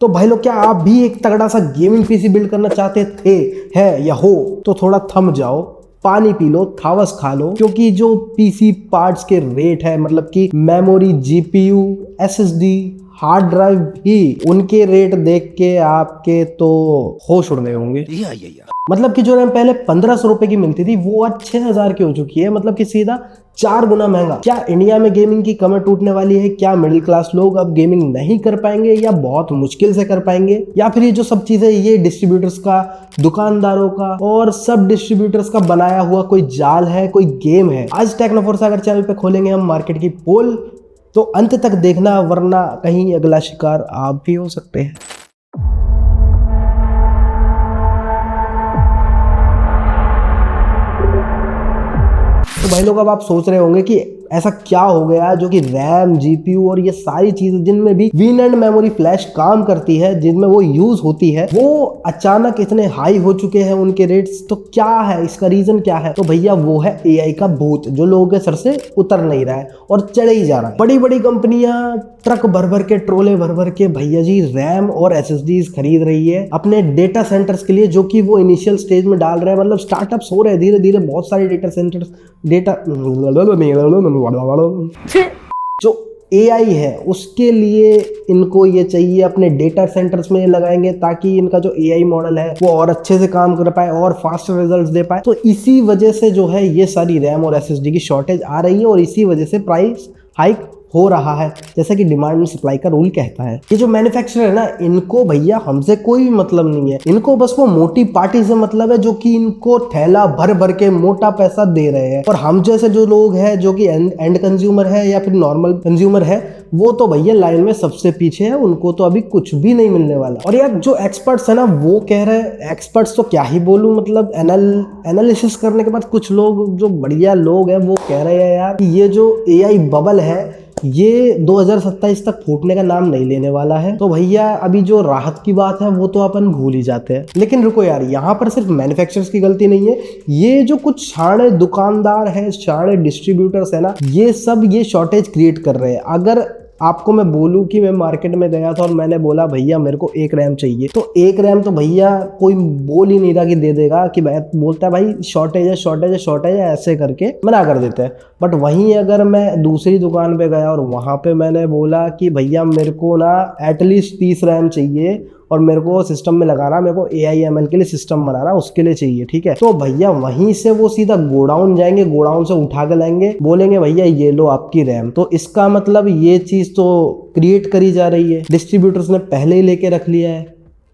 तो भाई लोग, क्या आप भी एक तगड़ा सा गेमिंग पीसी बिल्ड करना चाहते थे, है या हो, तो थोड़ा थम जाओ, पानी पी लो, थावस खा लो, क्योंकि जो पीसी पार्ट्स के रेट है, मतलब कि memory, GPU, SSD, hard drive भी, उनके रेट देख के आपके तो होश उड़ गए होंगे। मतलब कि जो रैम पहले 1500 रुपए की मिलती थी वो आज 6000 की हो चुकी है, मतलब कि सीधा 4 गुना महंगा। क्या इंडिया में गेमिंग की कमर टूटने वाली है? क्या मिडिल क्लास लोग अब गेमिंग नहीं कर पाएंगे या बहुत मुश्किल से कर पाएंगे? या फिर ये जो सब चीजें, ये डिस्ट्रीब्यूटर्स का, दुकानदारों का और सब डिस्ट्रीब्यूटर्स का बनाया हुआ कोई जाल है, कोई गेम है? आज टेक्नोफोर सागर चैनल पे खोलेंगे हम मार्केट की पोल, तो अंत तक देखना, वरना कहीं अगला शिकार आप भी हो सकते हैं। तो भाई लोग, अब आप सोच रहे होंगे कि ऐसा क्या हो गया जो कि रैम, जीपीयू और ये सारी चीजें जिनमें भी वीनैंड मेमोरी फ्लैश काम करती है, जिनमें वो यूज होती है, वो अचानक इतने हाई हो चुके हैं उनके रेट्स। तो क्या है इसका रीजन? क्या है? तो भैया वो है एआई का भूत, जो लोगों के सर से उतर नहीं रहा है और चढ़े ही जा रहा है। बड़ी बड़ी कंपनियां ट्रक भर भर के, ट्रोले भर भर के भैया जी रैम और एसएसडीज खरीद रही है अपने डेटा सेंटर्स के लिए, जो कि वो इनिशियल स्टेज में डाल रहे हैं। मतलब स्टार्टअप्स हो रहे हैं धीरे धीरे, बहुत सारे डेटा सेंटर्स, जो एआई है उसके लिए इनको ये चाहिए अपने डेटा सेंटर्स में लगाएंगे, ताकि इनका जो एआई मॉडल है वो और अच्छे से काम कर पाए और फास्टर रिजल्ट्स दे पाए। तो इसी वजह से जो है ये सारी रैम और एसएसडी की शॉर्टेज आ रही है और इसी वजह से प्राइस हाइक हो रहा है, जैसा कि डिमांड एंड सप्लाई का रूल कहता है। ये जो मैन्युफैक्चरर है ना, इनको भैया हमसे कोई मतलब नहीं है, इनको बस वो मोटी पार्टी से मतलब है, जो कि इनको थैला भर भर के मोटा पैसा दे रहे हैं। और हम जैसे जो लोग हैं, जो कि एंड कंज्यूमर है या फिर नॉर्मल कंज्यूमर है, वो तो भैया लाइन में सबसे पीछे है, उनको तो अभी कुछ भी नहीं मिलने वाला। और यार जो एक्सपर्ट्स है ना, वो कह रहे हैं, एक्सपर्ट्स तो क्या ही बोलूं, मतलब एनालिसिस करने के बाद कुछ लोग, जो बढ़िया लोग हैं, वो कह रहे हैं यार कि ये जो एआई बबल है ये 2027 तक फूटने का नाम नहीं लेने वाला है। तो भैया अभी जो राहत की बात है वो तो अपन भूल ही जाते हैं। लेकिन रुको यार, यहाँ पर सिर्फ मैन्युफैक्चरर्स की गलती नहीं है, ये जो कुछ छाड़े दुकानदार है, छाड़े डिस्ट्रीब्यूटर्स है ना, ये सब ये शॉर्टेज क्रिएट कर रहे हैं। अगर आपको मैं बोलूं कि मैं मार्केट में गया था और मैंने बोला भैया मेरे को एक रैम चाहिए, तो एक रैम तो भैया कोई बोल ही नहीं रहा कि दे देगा, कि बोलता है भाई शॉर्टेज है, शॉर्टेज है, शॉर्टेज है, ऐसे करके मना कर देते हैं। बट वहीं अगर मैं दूसरी दुकान पे गया और वहां पे मैंने बोला कि भैया मेरे को ना एटलीस्ट 30 रैम चाहिए और मेरे को सिस्टम में लगाना, मेरे को AIML के लिए सिस्टम बनाना, उसके लिए चाहिए, ठीक है, तो भैया वहीं से वो सीधा गोडाउन जाएंगे, गोडाउन से उठा के लाएंगे, बोलेंगे भैया ये लो आपकी रैम। तो इसका मतलब ये चीज तो क्रिएट करी जा रही है, डिस्ट्रीब्यूटर्स ने पहले ही लेके रख लिया है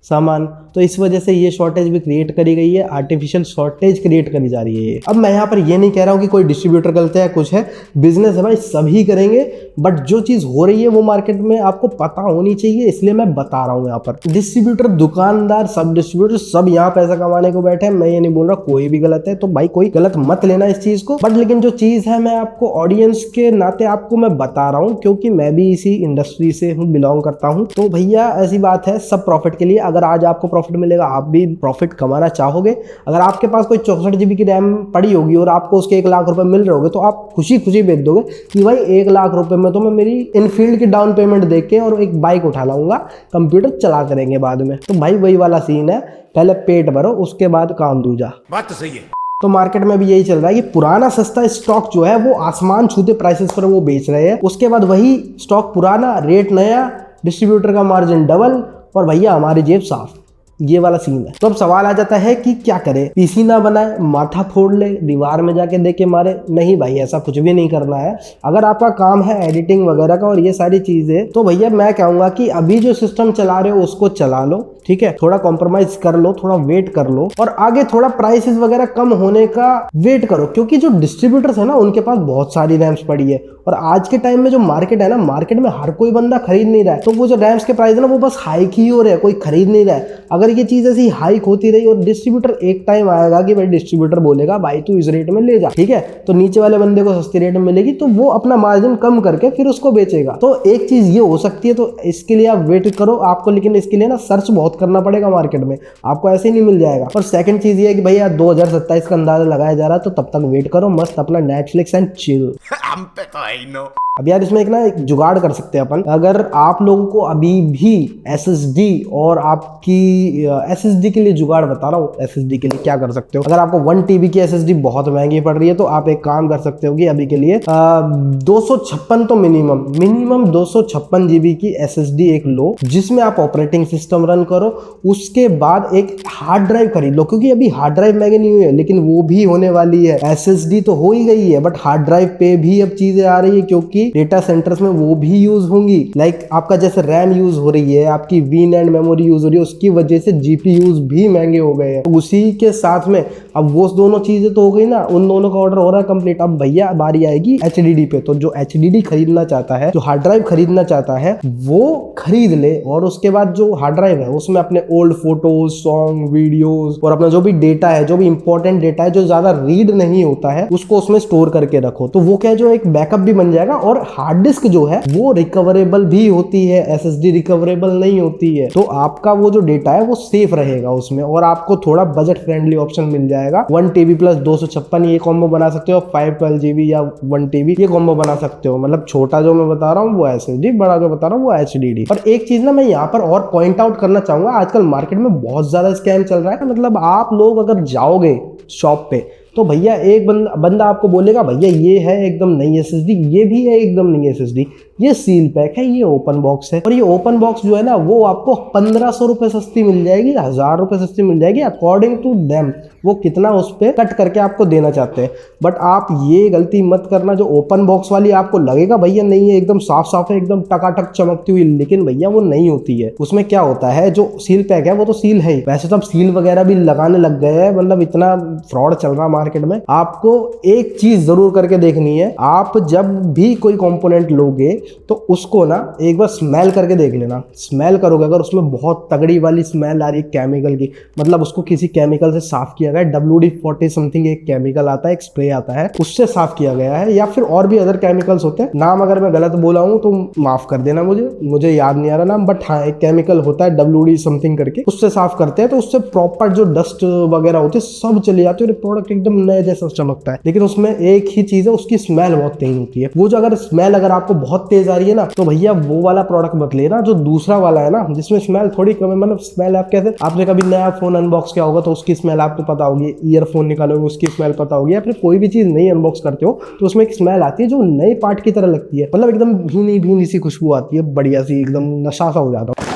सामान, तो इस वजह से ये शॉर्टेज भी क्रिएट करी गई है, आर्टिफिशियल शॉर्टेज क्रिएट करी जा रही है। अब मैं यहाँ पर ये नहीं कह रहा हूँ कि कोई डिस्ट्रीब्यूटर गलत है या कुछ है, बिजनेस है भाई, सभी करेंगे, बट जो चीज हो रही है वो मार्केट में आपको पता होनी चाहिए, इसलिए मैं बता रहा हूँ। यहाँ पर डिस्ट्रीब्यूटर, दुकानदार, सब डिस्ट्रीब्यूटर सब यहाँ पैसा कमाने को बैठे हैं। मैं ये नहीं बोल रहा कोई भी गलत है, तो भाई कोई गलत मत लेना इस चीज को, बट लेकिन जो चीज है मैं आपको ऑडियंस के नाते आपको मैं बता रहा हूँ, क्योंकि मैं भी इसी इंडस्ट्री से हूँ, बिलोंग करता हूँ। तो भैया ऐसी बात है, सब प्रॉफिट के लिए। अगर आज आपको प्रॉफिट मिलेगा, आप भी प्रॉफिट कमाना चाहोगे, अगर आपके पास कोई 64 GB की रैम पड़ी होगी और आपको उसके 1 लाख रुपए मिल रहे होगे, तो आप खुशी खुशी बेच दोगे कि भाई 1 लाख रुपए में तो मैं मेरी इनफील्ड की डाउन पेमेंट दे के और एक बाइक उठा लाऊंगा, कंप्यूटर चला करेंगे बाद में। तो भाई वही वाला सीन है, पहले पेट भरो उसके बाद काम दूजा। बात तो सही है। तो मार्केट में भी यही चल रहा है कि पुराना सस्ता स्टॉक जो है वो आसमान छूते प्राइसेस पर वो बेच रहे हैं, उसके बाद वही स्टॉक पुराना, रेट नया, डिस्ट्रीब्यूटर का मार्जिन डबल, और भैया हमारी जेब साफ। ये वाला सीन है। तो अब सवाल आ जाता है कि क्या करे, पीसी ना बनाए, माथा फोड़ ले, दीवार में जाके देख के मारे? नहीं भाई, ऐसा कुछ भी नहीं करना है। अगर आपका काम है एडिटिंग वगैरह का और ये सारी चीजें, तो भैया मैं कहूंगा कि अभी जो सिस्टम चला रहे हो उसको चला लो, ठीक है, थोड़ा कॉम्प्रोमाइज कर लो, थोड़ा वेट कर लो, और आगे थोड़ा प्राइसेस वगैरह कम होने का वेट करो, क्योंकि जो डिस्ट्रीब्यूटर्स है ना उनके पास बहुत सारी रैम्स पड़ी है, और आज के टाइम में जो मार्केट है ना, मार्केट में हर कोई बंदा खरीद नहीं रहा है, तो वो जो रैम्स के प्राइस है ना वो बस हाइक ही हो रहे हैं, कोई खरीद नहीं रहा है। अगर ये चीज ऐसी हाइक होती रही और डिस्ट्रीब्यूटर, एक टाइम आएगा कि भाई डिस्ट्रीब्यूटर बोलेगा भाई तू इस रेट में ले जा, ठीक है, तो नीचे वाले बंदे को सस्ती रेट में मिलेगी, तो वो अपना मार्जिन कम करके फिर उसको बेचेगा। तो एक चीज ये हो सकती है, तो इसके लिए आप वेट करो आपको, लेकिन इसके लिए ना सर्च बहुत करना पड़ेगा मार्केट में, आपको ऐसे ही नहीं मिल जाएगा। और सेकंड चीज ये है कि भैया 2027 का अंदाजा लगाया जा रहा है, तो तब तक वेट करो, मस्त अपना नेटफ्लिक्स एंड चिल। हम पे तो है ही नो। अब यार इसमें एक जुगाड़ कर सकते हैं अपन। अगर आप लोगों को अभी भी SSD और आपकी SSD के लिए जुगाड़ बता रहा हूँ, SSD के लिए क्या कर सकते हो। अगर आपको 1 TB की SSD बहुत महंगी पड़ रही है तो आप एक काम कर सकते हो कि अभी के लिए 256 तो मिनिमम 256 GB की SSD एक लो, जिसमें आप ऑपरेटिंग सिस्टम रन करो। उसके बाद एक हार्ड ड्राइव खरीद लो, क्योंकि अभी हार्ड ड्राइव महंगी नहीं हुई है लेकिन वो भी होने वाली है। SSD तो हो ही गई है बट हार्ड ड्राइव पे भी अब चीजें आ रही है, क्योंकि डेटा सेंटर्स में वो भी यूज होंगी। लाइक आपका जैसे रैम यूज हो रही है, आपकी VNAND मेमोरी यूज हो रही है, उसकी वजह से GPUs भी महंगे हो गए हैं। उसी के साथ में अब वो दोनों चीजें तो हो गई ना, उन दोनों का ऑर्डर हो रहा है कंप्लीट। अब भैया बारी आएगी HDD पे। तो जो HDD खरीदना चाहता है, जो हार्ड ड्राइव खरीदना चाहता है, वो खरीद ले। और उसके बाद जो हार्ड ड्राइव है उसमें अपने ओल्ड फोटोज, सॉन्ग, वीडियोज और अपना जो भी डेटा है, जो भी इंपॉर्टेंट डेटा है, जो ज्यादा रीड नहीं होता है, उसको उसमें स्टोर करके रखो। तो वो क्या, जो एक बैकअप भी बन जाएगा। और हार्ड डिस्क जो है वो रिकवरेबल भी होती है, SSD रिकवरेबल नहीं होती है। तो आपका वो जो डेटा है वो सेफ रहेगा उसमें, और आपको थोड़ा बजट फ्रेंडली ऑप्शन मिल जाएगा। 1 TB प्लस 256 ये कॉम्बो बना सकते हो, 512 GB या 1 TB ये कॉम्बो बना सकते हो। मतलब छोटा जो मैं बता रहा हूँ वो SSD, बड़ा जो बता रहा हूँ वो HDD। और एक चीज ना मैं यहाँ पर और पॉइंट आउट करना चाहूंगा, आजकल मार्केट में बहुत ज्यादा स्कैम चल रहा है। मतलब आप लोग अगर जाओगे शॉप पे तो भैया एक बंदा आपको बोलेगा भैया ये है एकदम नई SSD, ये भी है एकदम नई SSD, ये सील पैक है, ये ओपन बॉक्स है। और ये ओपन बॉक्स जो है ना वो आपको 1500 रुपए सस्ती मिल जाएगी, 1000 रुपए सस्ती मिल जाएगी, अकॉर्डिंग टू देम वो कितना उस पर कट करके आपको देना चाहते हैं। बट आप ये गलती मत करना, जो ओपन बॉक्स वाली आपको लगेगा भैया नहीं है, एकदम साफ साफ है, एकदम टकाटक चमकती हुई, लेकिन भैया वो नहीं होती है। उसमें क्या होता है, जो सील पैक है वो तो सील है ही। वैसे तो अब सील वगैरह भी लगाने लग गए हैं, मतलब इतना फ्रॉड चल रहा मार्केट में। आपको एक चीज जरूर करके देखनी है, आप जब भी कोई कंपोनेंट लोगे तो उसको ना एक बार स्मेल करके देख लेना। स्मेल करोगे, अगर उसमें बहुत तगड़ी वाली स्मेल आ रही है केमिकल की, मतलब उसको किसी केमिकल से साफ किया गया, WD-40 समथिंग एक केमिकल आता है, एक स्प्रे आता है, उससे साफ किया गया है, या फिर और भी अदर केमिकल्स होते हैं। नाम अगर मैं गलत बोला हूं तो माफ कर देना, मुझे याद नहीं आ रहा नाम, बट हाँ एक केमिकल होता है WD समथिंग करके, उससे साफ करते हैं। तो उससे प्रॉपर जो डस्ट वगैरह होती है सब चली जाती है, प्रोडक्ट एकदम नए जैसा चमकता है। लेकिन उसमें एक ही चीज है, उसकी स्मेल बहुत तेज होती है। वो जो अगर स्मेल अगर आपको बहुत तेज आ रही है ना, तो भैया वो वाला प्रोडक्ट मत लेना, जो दूसरा वाला है ना जिसमें स्मेल थोड़ी कम है। मतलब स्मेल आप कैसे, आपने कभी नया फोन अनबॉक्स किया होगा तो उसकी स्मेल आपको पता होगी, ईयरफोन निकालोगे उसकी स्मेल पता होगी, या फिर कोई भी चीज नई अनबॉक्स करते हो तो उसमें एक स्मेल आती है जो नए पार्ट की तरह लगती है। मतलब एकदम भीनी भीनी सी खुशबू आती है, बढ़िया सी, एकदम नशा सा हो जाता है।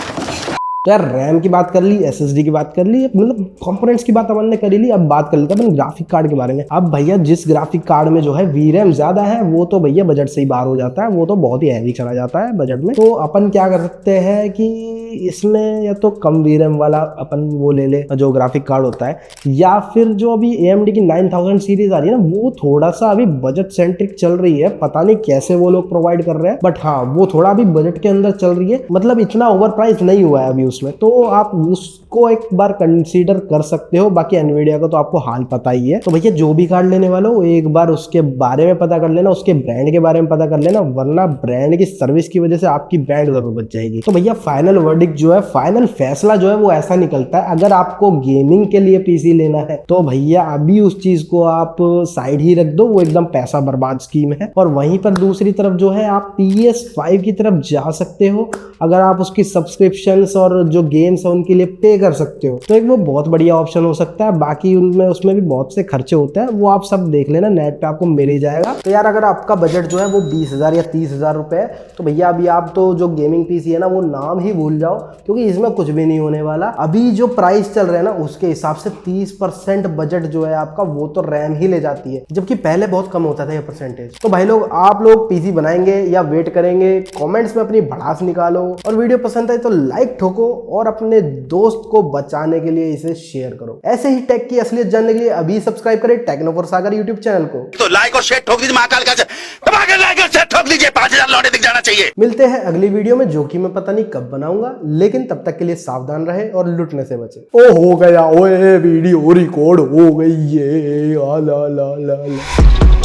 तो यार रैम की बात कर ली, SSD की बात कर ली, मतलब कंपोनेंट्स की बात अपन ने कर ली। अब बात कर लेते हैं अपन ग्राफिक कार्ड के बारे में। अब भैया जिस ग्राफिक कार्ड में जो है VRAM ज्यादा है वो तो भैया बजट से ही बाहर हो जाता है, वो तो बहुत ही हैवी चला जाता है बजट में। तो अपन क्या कर सकते हैं कि इसमें या तो कम VRAM वाला अपन वो ले ले जो ग्राफिक कार्ड होता है, या फिर जो अभी AMD की 9000 सीरीज आ रही है ना वो थोड़ा सा अभी बजट सेंट्रिक चल रही है। पता नहीं कैसे वो लोग प्रोवाइड कर रहे हैं, बट हाँ वो थोड़ा अभी बजट के अंदर चल रही है, मतलब इतना ओवर प्राइस नहीं हुआ है अभी उसमें। तो आप उसको एक बार कंसीडर कर सकते हो। बाकी एनवीडिया का तो आपको हाल पता ही है। तो भैया जो भी कार्ड लेने वाले हो एक बार उसके बारे में पता कर लेना, उसके ब्रांड के बारे में पता कर लेना, वरना ब्रांड की सर्विस की वजह से आपकी ब्रांड जरूर बच जाएगी। तो भैया फाइनल वर्डिक्ट जो है, फाइनल फैसला जो है वो ऐसा निकलता है, अगर आपको गेमिंग के लिए पीसी लेना है तो भैया अभी उस चीज को आप साइड ही रख दो, वो एकदम पैसा बर्बाद स्कीम है। और वहीं पर दूसरी तरफ जो है आप PS5 की तरफ जा सकते हो, अगर आप उसकी सब्सक्रिप्शंस और जो गेम्स है उनके लिए पे कर सकते हो तो एक वो बहुत बढ़िया ऑप्शन हो सकता है। बाकी उनमें उसमें भी बहुत से खर्चे होते हैं, वो आप सब देख लेना, नेट पे आपको मिल ही जाएगा। तो यार अगर आपका बजट जो है वो 20,000 या 30,000 रुपए है तो भैया अभी आप तो जो गेमिंग पीसी है ना वो नाम ही भूल जाओ, क्योंकि इसमें कुछ भी नहीं होने वाला। अभी जो प्राइस चल रहा है ना उसके हिसाब से 30% बजट जो है आपका वो तो रैम ही ले जाती है, जबकि पहले बहुत कम होता था ये परसेंटेज। तो भाई लोग आप लोग पीसी बनाएंगे या वेट करेंगे, कमेंट्स में अपनी भड़ास निकालो, और वीडियो पसंद आए तो लाइक ठोको और अपने दोस्त को बचाने के लिए इसे शेयर करो। ऐसे ही टेक की असलियत जानने के लिए अभी सब्सक्राइब करें टेक्नो4 सागर यूट्यूब चैनल को। तो लाइक और शेयर ठोक दीजिए, महाकाल का लाइक और शेयर ठोक दीजिए, 5000 लौटे दिख जाना चाहिए। मिलते हैं अगली वीडियो में, जो कि मैं पता नहीं कब बनाऊंगा, लेकिन तब तक के लिए सावधान रहे और लुटने से बचे। ओ हो गया, ओए वीडियो रिकॉर्ड हो गई है, ला ला ला ला।